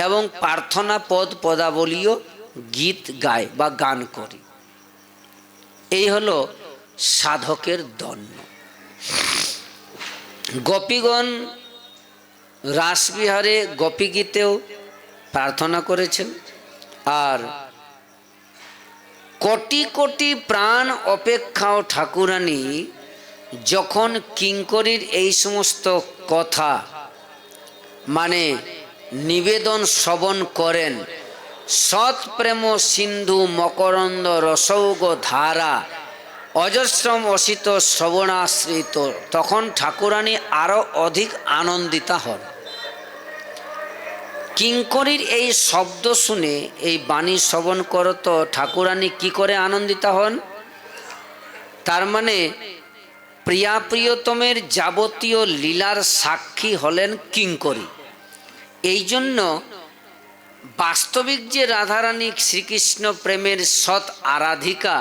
এবং প্রার্থনা পদ পদাবলীও গীত গাই বা গান করি। এই হলো সাধকের দৈন্য। গোপীগণ রাসবিহারে গোপী গীতেও প্রার্থনা করেছেন। আর কোটি কোটি প্রাণ অপেক্ষাও ঠাকুরানী যখন কিঙ্করীর এই সমস্ত কথা মানে নিবেদন শ্রবণ করেন, সৎপ্রেম সিন্ধু মকরন্দ রসৌগ ধারা অজস্রম অসিত শ্রবণাশ্রিত, তখন ঠাকুরানী আরও অধিক আনন্দিতা হন। কিঙ্করীর এই শব্দ শুনে, এই বাণী শ্রবণ করত, ঠাকুরানী কি করে আনন্দিতা হন? তার মানে প্রিয়া প্রিয়তমের যাবতীয় লীলার সাক্ষী হলেন কিঙ্করী। এই জন্য বাস্তবিক যে রাধারানী শ্রীকৃষ্ণ প্রেমের সৎ আরাধিকা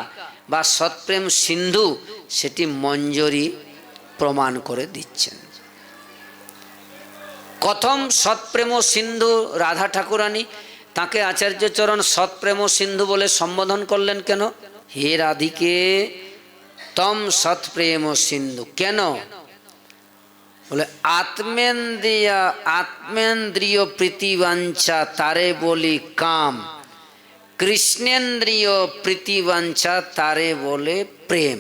বা সৎপ্রেম সিন্ধু, সেটি মঞ্জরী প্রমাণ করে দিচ্ছেন। প্রথম সৎপ্রেম সিন্ধু রাধা ঠাকুরানী, তাকে আচার্যচরণ সৎপ্রেম সিন্ধু বলে সম্বোধন করলেন কেন? হে রাধিকে তম সৎপ্রেম সিন্ধু। কেন? বলে আত্মেন্দ্রিয় প্রীতিবাঞ্ছা তারে বলি কাম, কৃষ্ণেন্দ্রিয় প্রীতিবাঞ্ছা তারে বলে প্রেম।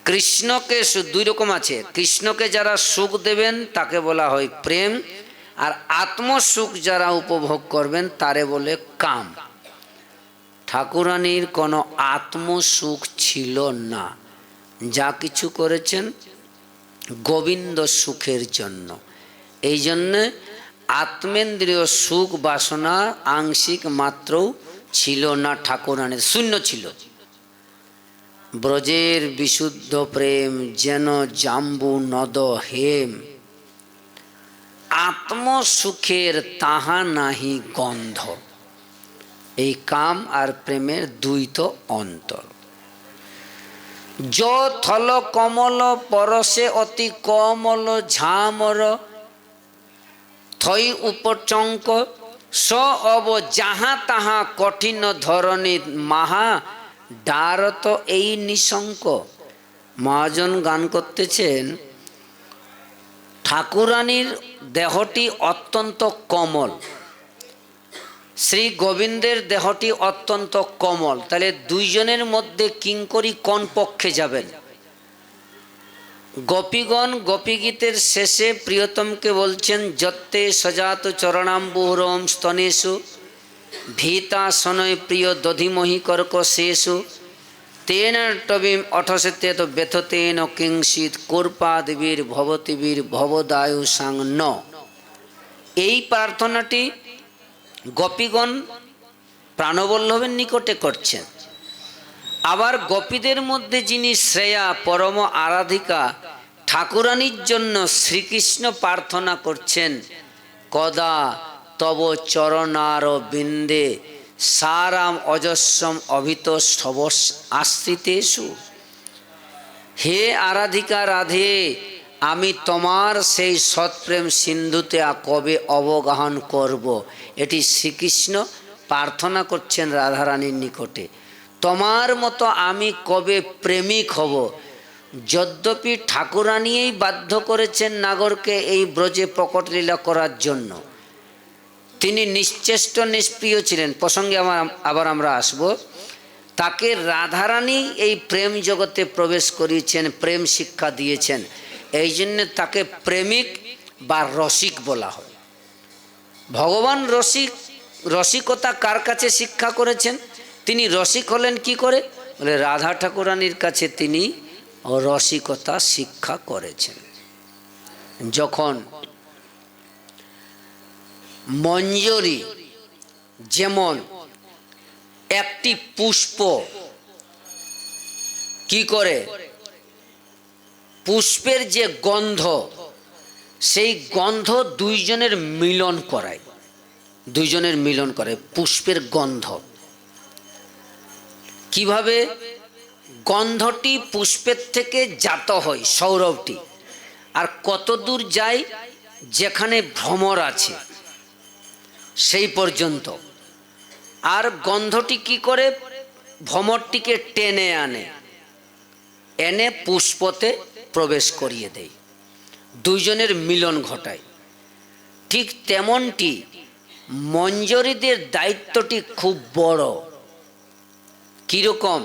কৃষ্ণকে দুই রকম আছে, কৃষ্ণকে যারা সুখ দেবেন তাকে বলা হয় প্রেম, আর আত্মসুখ যারা উপভোগ করবেন তারে বলে কাম। ঠাকুরানীর কোনো আত্মসুখ ছিল না, যা কিছু করেছেন গোবিন্দ সুখের জন্য। এই জন্যে আত্মেন্দ্রিয় সুখ বাসনা আংশিক মাত্রও ছিল না ঠাকুরানীর, শূন্য ছিল। ব্রজের বিশুদ্ধ প্রেম যেন জাম্বু নদ হেম, আত্মসুখের তাহা নাহি গন্ধ। এই কাম আর প্রেমের দ্বৈত অন্তর। য থল কমল পরশে অতি কমল ঝামর, থই উপচঙ্ক স অব যাহা তাহা কঠিন ধরণী মাহা ডারত এই নিশঙ্ক। মহাজন গান করতেছেন, ঠাকুরানীর দেহটি অত্যন্ত কোমল, শ্রী গোবিন্দের দেহটি অত্যন্ত কোমল। তাহলে দুইজনের মধ্যে কিঙ্করী কোন পক্ষে যাবেন? গোপীগণ গোপীগীতের শেষে প্রিয়তমকে বলছেন, যত্তে সজাত চরণাম্বুরম স্তনেষু ভীতা শনয় প্রিয় দধিমহি কর্কশেষু তেন টবিম অঠসতে তো ব্যথতেন কিংসিত কূর্পাদিবীর ভবতিবীর ভবদায়ু সাং ন। এই প্রার্থনাটি গোপীগণ প্রাণবল্লভের নিকটে করছেন। আবার গোপীদের মধ্যে যিনি শ্রেয়া পরম আরাধিকা ঠাকুরানীর জন্য শ্রীকৃষ্ণ প্রার্থনা করছেন, কদা তব চরণার বিন্দে সারাম অজস্রম অভিত স্তবস আশ্রিতেষু। হে আরাধিকা রাধে, আমি তোমার সেই সৎপ্রেম সিন্ধুতে কবে অবগাহন করব। এটি শ্রীকৃষ্ণ প্রার্থনা করছেন রাধারানীর নিকটে, তোমার মতো আমি কবে প্রেমিক হব। যদ্যপি ঠাকুরানীই বাধ্য করেছেন নাগরকে এই ব্রজে প্রকটলীলা করার জন্য, তিনি নিশ্চেষ্ট নিষ্প্রিয় ছিলেন। প্রসঙ্গে আবার আমরা আসব। তাকে রাধারানী এই প্রেম জগতে প্রবেশ করিয়েছেন, প্রেম শিক্ষা দিয়েছেন, এই জন্য তাকে প্রেমিক বা রসিক বলা হয়। ভগবান রসিকতা কার কাছে শিক্ষা করেছেন? তিনি রসিক হলেন কি করে? বলে রাধা ঠাকুরানীর কাছে তিনি রসিকতা শিক্ষা করেছেন। যখন মঞ্জরি যেমন একটি পুষ্প কি করে, পুষ্পের যে গন্ধ, সেই গন্ধ দুইজনের মিলন করায়, দুইজনের মিলন করে পুষ্পের গন্ধ। কিভাবে? গন্ধটি পুষ্পের থেকে জাত হয়, সৌরভটি, আর কত দূর যায়? যেখানে ভ্রমর আছে সেই পর্যন্ত। আর গন্ধটি কি করে? ভ্রমরটিকে টেনে আনে, এনে পুষ্পতে প্রবেশ করিয়ে দেয়, দুইজনের মিলন ঘটায়। ঠিক তেমনটি মঞ্জরীদের দায়িত্বটি খুব বড়। কিরকম?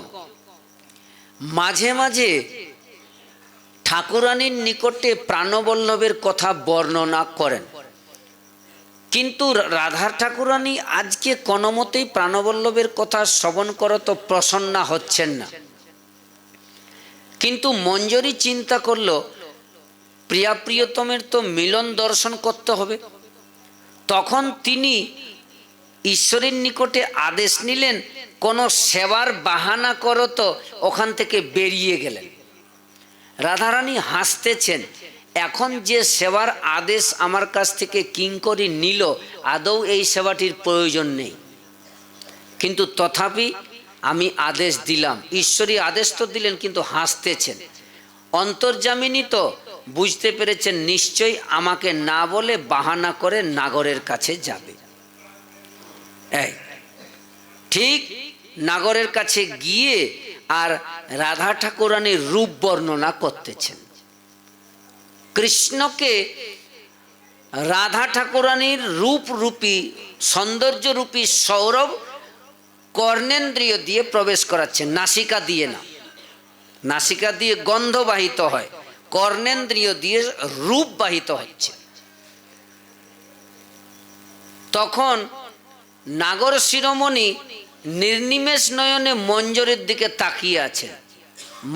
মাঝে মাঝে ঠাকুরানীর নিকটে প্রাণবল্লভের কথা বর্ণনা করেন, কিন্তু রাধা ঠাকুরানী আজকে কোনো মতেই প্রাণবল্লভের কথা শ্রবণ করত প্রসন্না হচ্ছেন না। কিন্তু মঞ্জরি চিন্তা করল, প্রিয়া প্রিয়তমের তো মিলন দর্শন করতে হবে। তখন তিনি ঈশ্বরের নিকটে আদেশ নিলেন, কোনো সেবার বাহানা করো তো, ওখান থেকে বেরিয়ে গেলেন। রাধারানী হাসতেছেন, এখন যে সেবার আদেশ আমার কাছ থেকে কিঙ্করী নিল, আদৌ এই সেবাটির প্রয়োজন নেই, কিন্তু তথাপি আমি আদেশ দিলাম। ঈশ্বরী আদেশ তো দিলেন, কিন্তু হাসতেছেন। অন্তর্যামিনী তো বুঝতে পেরেছেন নিশ্চয়ই আমাকে না বলে বাহানা করে নাগরের কাছে যাবে। এই ঠিক নাগরের কাছে গিয়ে আর রাধা ঠাকুরানীর রূপ বর্ণনা করতেছেন। কৃষ্ণকে রাধা ঠাকুরানীর রূপরূপী সৌন্দর্যরূপী সৌরভ কর্ণেন্দ্রিয় দিয়ে প্রবেশ করাচ্ছেন, নাসিকা দিয়ে না। নাসিকা দিয়ে গন্ধ বাহিত হয়, কর্ণেন্দ্রিয় দিয়ে রূপ বাহিত হচ্ছে। তখন নাগর শিরোমণি নির্নিমেষ নয়নে মঞ্জরির দিকে তাকিয়ে আছেন।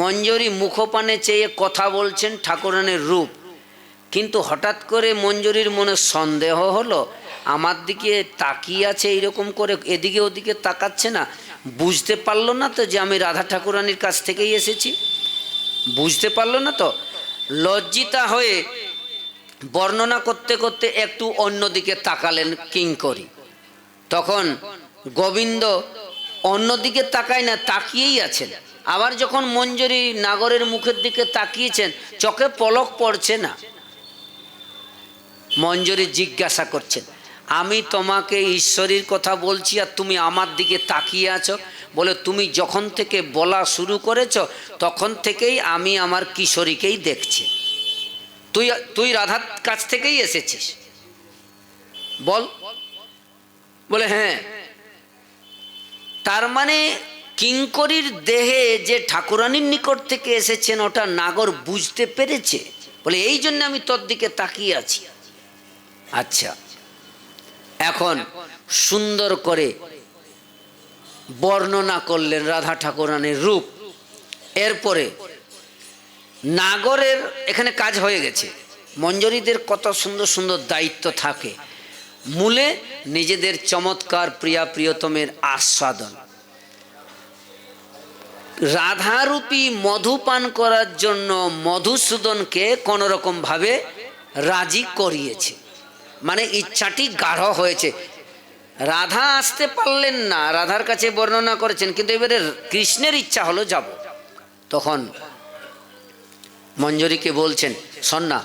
মঞ্জরি মুখপানে চেয়ে কথা বলছেন ঠাকুরানীর রূপ, কিন্তু হঠাৎ করে মঞ্জরির মনে সন্দেহ হলো, আমার দিকে তাকিয়ে আছে এইরকম করে, এদিকে ওদিকে তাকাচ্ছে না, বুঝতে পারলো না তো যে আমি রাধা ঠাকুরানীর কাছ থেকেই এসেছি? বুঝতে পারলো না তো। লজ্জিতা হয়ে বর্ণনা করতে করতে একটু অন্যদিকে তাকালেন কিঙ্করী। তখন গোবিন্দ অন্যদিকে তাকায় না, তাকিয়েই আছেন। আবার যখন মঞ্জরি নাগরের মুখের দিকে তাকিয়েছেন, চোখে পলক পড়ছে না। মঞ্জরি জিজ্ঞাসা করছেন, আমি তোমাকে ঈশ্বরীর কথা বলছি আর তুমি আমার দিকে তাকিয়ে আছো? বলে, তুমি যখন থেকে বলা শুরু করেছ তখন থেকেই আমি আমার কিশোরীকেই দেখছি। তুই তুই রাধার কাছ থেকেই এসেছিস, বল। বলে হ্যাঁ। তার মানে কিঙ্করীর দেহে যে ঠাকুরানীর নিকট থেকে এসেছেন ওটা নাগর বুঝতে পেরেছে। বলে এই জন্য আমি তোর দিকে তাকিয়ে আছি। আচ্ছা, এখন সুন্দর করে বর্ণনা করলেন রাধা ঠাকুরানীর রূপ। এরপরে নাগরের এখানে কাজ হয়ে গেছে। মঞ্জরীদের কত সুন্দর সুন্দর দায়িত্ব থাকে, মূলে নিজেদের চমৎকার প্রিয়া প্রিয়তমের আস্বাদন। রাধারূপী মধু পান করার জন্য মধুসূদনকে কোনোরকম ভাবে রাজি করিয়েছে, মানে ইচ্ছাটি গাঢ় হয়েছে। রাধা আসতে পারলেন না, রাধার কাছে বর্ণনা করেছেন, কিন্তু এবারে কৃষ্ণের ইচ্ছা হলো যাব। তখন মঞ্জরীকে বলছেন, শোন না,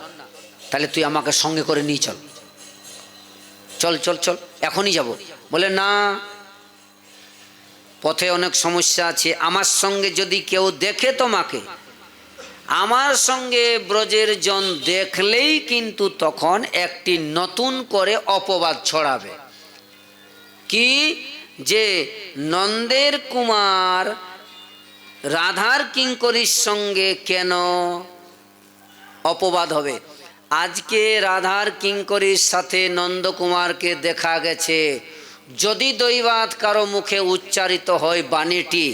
তাহলে তুই আমাকে সঙ্গে করে নিয়ে চল, চল চল চল, এখনই যাব। বলে না, পথে অনেক সমস্যা আছে, আমার সঙ্গে যদি কেউ দেখে তোমাকে, আমার সঙ্গে ব্রজের জন দেখলেই কিন্তু তখন একটি নতুন করে অপবাদ ছড়াবে। কি যে নন্দের কুমার রাধার কিঙ্করীর সঙ্গে কেন অপবাদ হবে। আজকে রাধার কিঙ্করীর সাথে নন্দকুমারকে দেখা গেছে, যদি দৈবাৎ কারো মুখে উচ্চারিত হয় বাণীটি,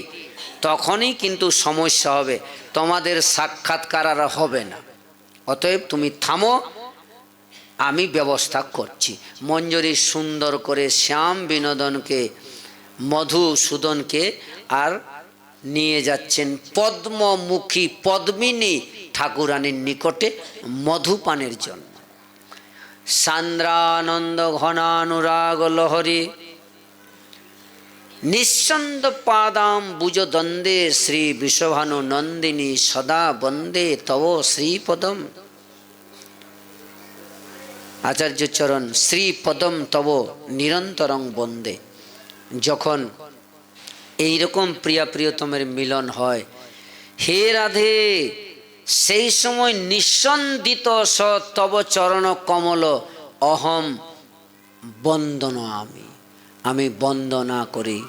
তখনই কিন্তু সমস্যা হবে, তোমাদের সাক্ষাৎকার আর হবে না। অতএব তুমি থামো, আমি ব্যবস্থা করছি। মঞ্জরী সুন্দর করে শ্যাম বিনোদনকে, মধুসূদনকে আর নিয়ে যাচ্ছেন পদ্মমুখী পদ্মিনী ঠাকুরানীর নিকটে মধুপানের জন্য। সান্দ্রানন্দ ঘনানুরাগ লহরী নিঃসন্দ পাদাম বুজ দ্বন্দ্বে শ্রী বিশ্বভানু নন্দিনী সদা বন্দে তব শ্রীপদম। আচার্য চরণ শ্রীপদম তব নিরন্তরং বন্দে। যখন এইরকম প্রিয়া প্রিয়তমের মিলন হয়, হে রাধে, সেই সময় নিঃসন্দিত স তব চরণ কমল অহম বন্দন, আমি বন্দনা করি।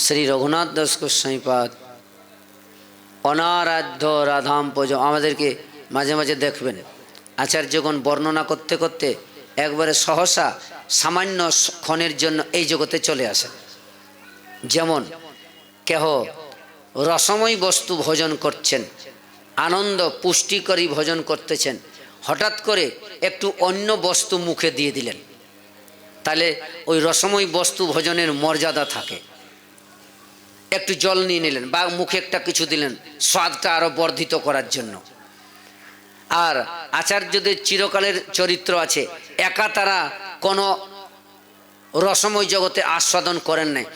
শ্রী রঘুনাথ দাস গোস্বামীপাদ অনারাধ্য রাধাম পজ। আমাদেরকে মাঝে মাঝে দেখবেন আচার্যগণ বর্ণনা করতে করতে একবারে সহসা সামান্য ক্ষণের জন্য এই জগতে চলে আসেন। যেমন কেহ রসময় বস্তু ভোজন করছেন, আনন্দ পুষ্টিকরী ভোজন করতেছেন, হঠাৎ করে একটু অন্য বস্তু মুখে দিয়ে দিলেন, তাহলে ওই রসময় বস্তু ভোজনের মর্যাদা থাকে। একটু জল নিয়ে নিলেন বা মুখে একটা কিছু দিলেন স্বাদটা আরো বর্ধিত করার জন্য। আর আচার্যদের চিরকালের চরিত্র আছে, একা তারা কোনো রসময় জগতে আস্বাদন করেন নাই,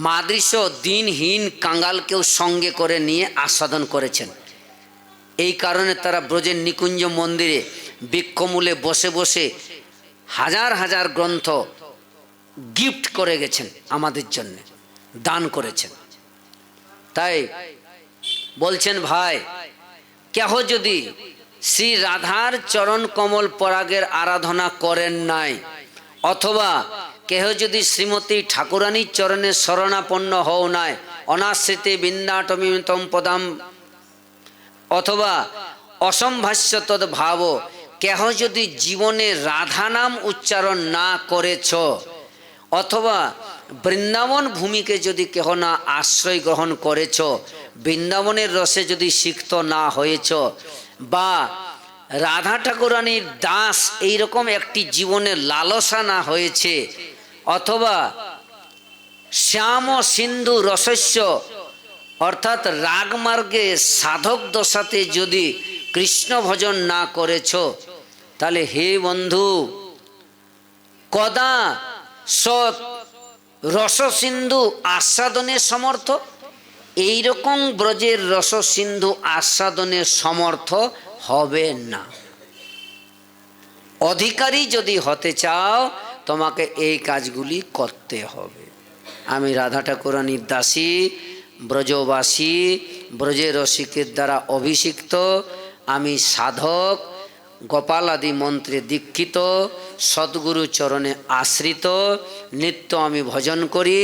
মাদৃশ দিনহীন কাঙ্গালকেও সঙ্গে করে নিয়ে আস্বাদন করেছেন। এই কারণে তারা ব্রজের নিকুঞ্জ মন্দিরে বৃক্ষমূলে বসে বসে হাজার হাজার গ্রন্থ গিফট করে গেছেন, আমাদের জন্য দান করেছেন। তাই বলছেন, ভাই কেহ যদি শ্রী রাধার চরণ কমল পরাগের আরাধনা করেন নাই, অথবা কেহ যদি শ্রীমতী ঠাকুরানীর চরণে শরণাপন্ন হও নাই, অনাশ্রিতে বিন্দাটমিতম পদাম, অথবা অসম্ভাষ্য তদ ভাব, কেহ যদি জীবনে রাধা নাম উচ্চারণ না করেছ, অথবা বৃন্দাবন ভূমিকে যদি কেহ না আশ্রয় গ্রহণ করেছ, বৃন্দাবনের রসে যদি সিক্ত না হয়েছ, বা রাধা ঠাকুরানীর দাস এইরকম একটি জীবনের লালসা না হয়েছে, অথবা শ্যাম সিন্ধু রসস্য অর্থাৎ রাগমার্গে সাধক দশাতে যদি কৃষ্ণ ভজন না করেছ, তাহলে হে বন্ধু, কদা সৎ রসসিন্ধু আস্বাদনে সমর্থ, এইরকম ব্রজের রসসিন্ধু আস্বাদনে সমর্থ হবে না। অধিকারী যদি হতে চাও, তোমাকে এই কাজগুলি করতে হবে। আমি রাধা ঠাকুরানীর দাসী, ব্রজবাসী, ব্রজের রসিকের দ্বারা অভিষিক্ত, আমি সাধক, গোপাল আদি মন্ত্রে দীক্ষিত, সদ্গুরু চরণে আশ্রিত, নিত্য আমি ভজন করি,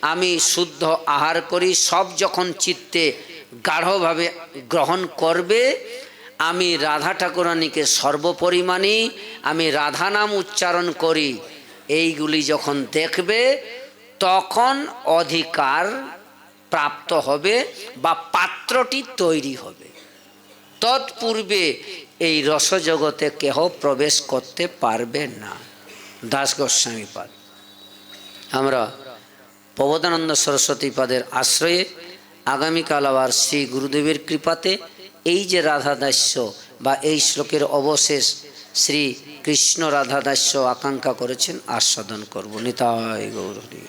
আমি শুদ্ধ আহার করি, সব যখন চিত্তে গাঢ়ভাবে গ্রহণ করবে, আমি রাধা ঠাকুরানীকে সর্বোপরি মানি, আমি রাধা নাম উচ্চারণ করি, এইগুলি যখন দেখবে তখন অধিকার প্রাপ্ত হবে বা পাত্রটি তৈরি হবে। তৎপূর্বে এই রসজগতে কেহ প্রবেশ করতে পারবে না। দাস গোস্বামী পাদ। আমরা প্রবোধানন্দ সরস্বতী পাদের আশ্রয়ে আগামীকাল আবার শ্রী গুরুদেবের কৃপাতে এই যে রাধাদাস্য বা এই শ্লোকের অবশেষ শ্রী কৃষ্ণ রাধাদাস্য আকাঙ্ক্ষা করেছেন আস্বাদন করব। নিতাই গৌর হরি।